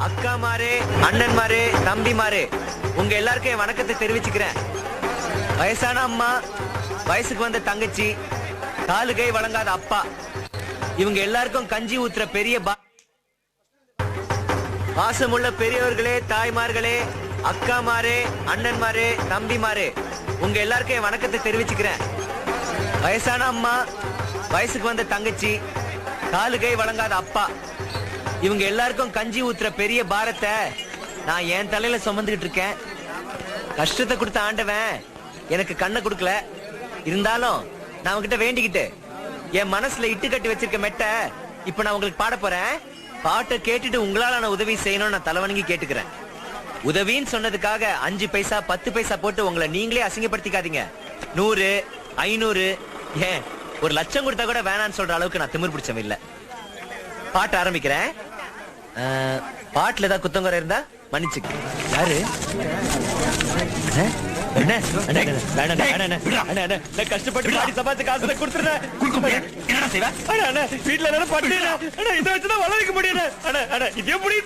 அக்கா மாரே, அண்ணன் மாரே, தம்பி மாரே, உங்க எல்லாருக்கும் என் வணக்கத்தை தெரிவிச்சுக்கிறேன். வயசான அம்மா, வயசுக்கு வந்த தங்கச்சி, காலு கை வழங்காத அப்பா, இவங்க எல்லாருக்கும் கஞ்சி ஊத்துற பெரிய பாசமுள்ள பெரியவர்களே, தாய்மார்களே, அக்கா மாரே, அண்ணன் மாரே, தம்பி மாரே, உங்க எல்லாருக்கும் என் வணக்கத்தை தெரிவிச்சுக்கிறேன். வயசான அம்மா, வயசுக்கு வந்த தங்கச்சி, காலு கை வழங்காத அப்பா, இவங்க எல்லாருக்கும் கஞ்சி ஊத்துற பெரிய பாரத்தை நான் என் தலையில சுமந்துகிட்டு இருக்கேன். கஷ்டத்தை கொடுத்த ஆண்டவன் எனக்கு கண்ணை கொடுக்கல. இருந்தாலும் நான் உங்ககிட்ட வேண்டிக்கிட்டு என் மனசுல இட்டு கட்டி வச்சிருக்க மெட்ட இப்ப நான் உங்களுக்கு பாட போறேன். பாட்டை கேட்டுட்டு உங்களால நான் உதவி செய்யணும்னு நான் தலைவணங்கி கேட்டுக்கிறேன். உதவின்னு சொன்னதுக்காக 5 பைசா 10 பைசா போட்டு உங்களை நீங்களே அசிங்கப்படுத்திக்காதீங்க. 100, 500, ஏன் 1 லட்சம் கொடுத்தா கூட வேணான்னு சொல்ற அளவுக்கு நான் திமிர் பிடிச்சவன் இல்ல. பாட்டு ஆரம்பிக்கிறேன். பாட்டுல ஏதாவது குத்தங்குறை இருந்தா மன்னிச்சுக்க. யாரு? கஷ்டப்பட்டு பாடி சம்பாதிச்ச காசுல கொடுத்துறேன். வீட்டுல என்ன பட்டு இதை வச்சுதான் வள வைக்க முடியும். இதே முடிவு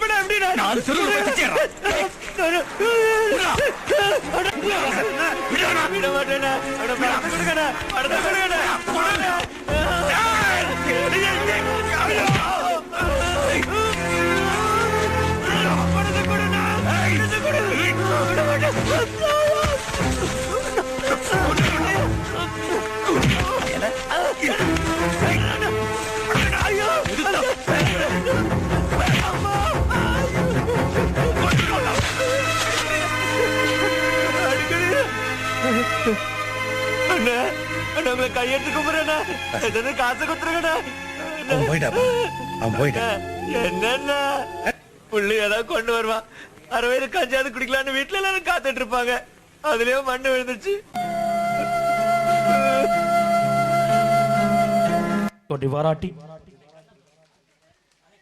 கையெடுத்து கும்பிடுறேன். காசு கொடுத்துருங்கண்ணா. என்னன்னா புள்ளி ஏதாவது கொண்டு வருவான். 60 கஞ்சாவது குடிக்கலான்னு வீட்டுல எல்லாரும் காத்துட்டு இருப்பாங்க. அதுலயும் மண்ணு விழுந்துச்சு. பாராட்டி